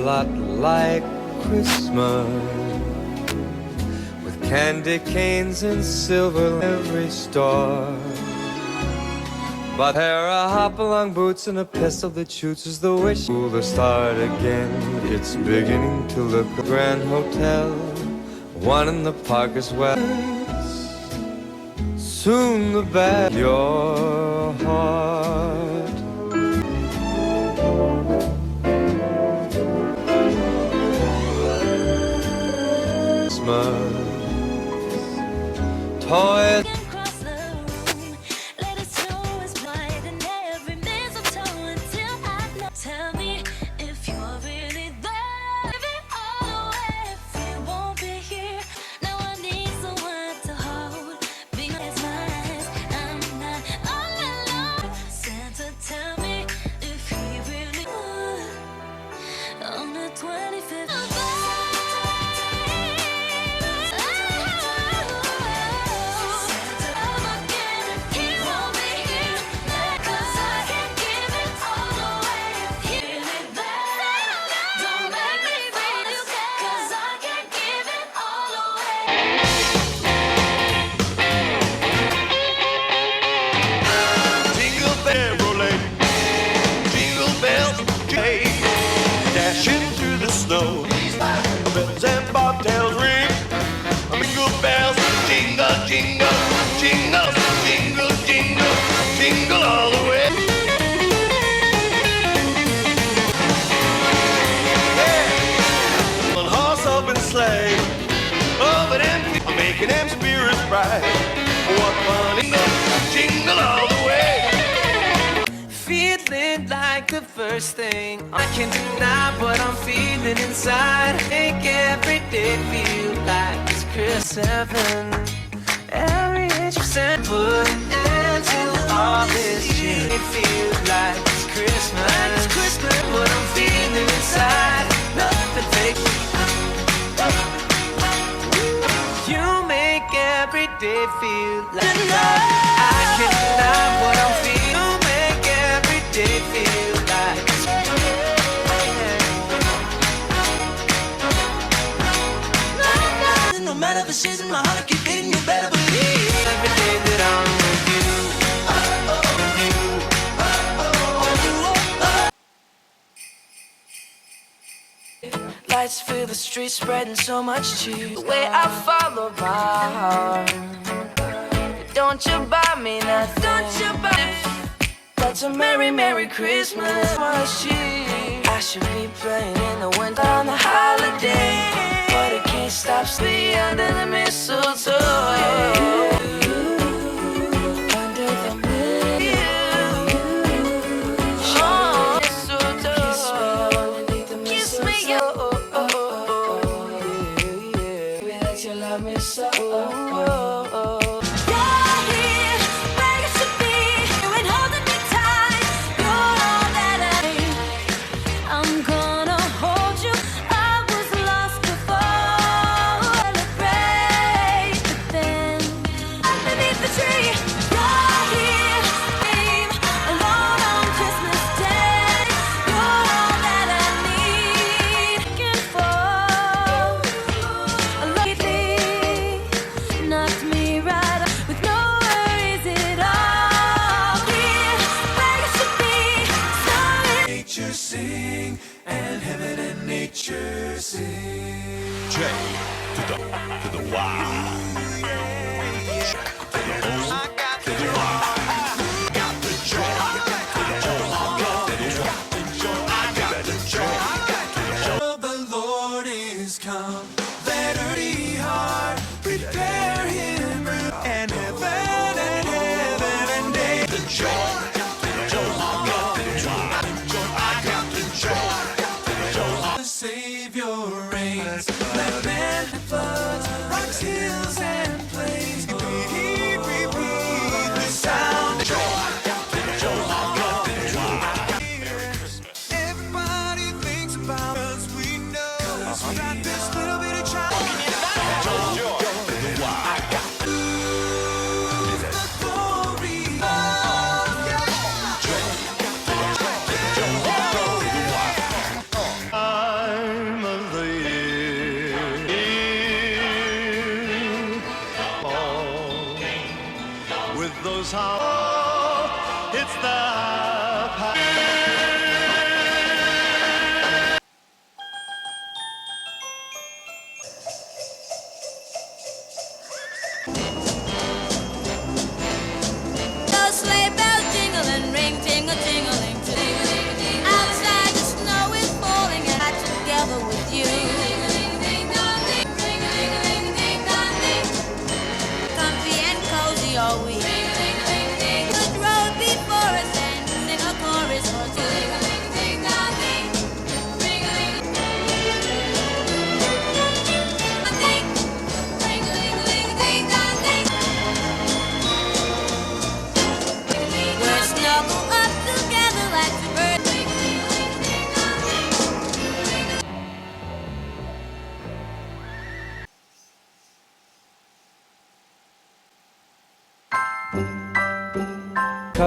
lot like Christmas, with candy canes and silver in every store. But there are hop-along boots and a pistol that shoots as the wish will to start again. It's beginning to look a grand hotel, one in the park as well. Soon the bag your heart. Christmas toys. Dashing through the snow, bells and bobtails ring. Jingle bells, jingle, jingle, jingle, jingle, jingle, jingle all the way. Yeah. On horse, open sleigh, open and making them spirits bright. What fun! Jingle all the way. Feeling like the first thing I can't deny what I'm feeling inside. Make every day feel like it's Christmas. Every inch of sand put into all this cheer. It feels like it's Christmas. What I'm feeling inside, nothing fake. You make every day feel like I can't deny what I'm feeling. They feel like it's no matter the season, my heart keep beating. You better believe every day that I'm with you. Lights fill the streets, spreading so much cheer. The way I follow my heart. Don't you buy me nothing. Don't you buy me. That's a merry, merry Christmas. I should be playing in the winter on the holiday, but it can't stop me under the mistletoe. Under the mistletoe. Kiss me, that you love me so. Sing and heaven and nature sing. J to the Y. To the O to the Y. Got the joy. I got the joy. The Lord is come. Let early heart prepare him room. And heaven and day. The joy. Savior reigns, let men floods, rocks, hills, and plains.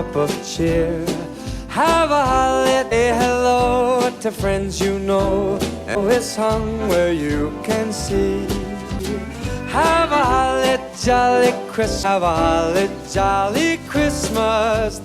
cup of cheer. Have a holiday, hello to friends you know. It's hung where you can see. Have a holly jolly Christmas. Have a holly jolly Christmas.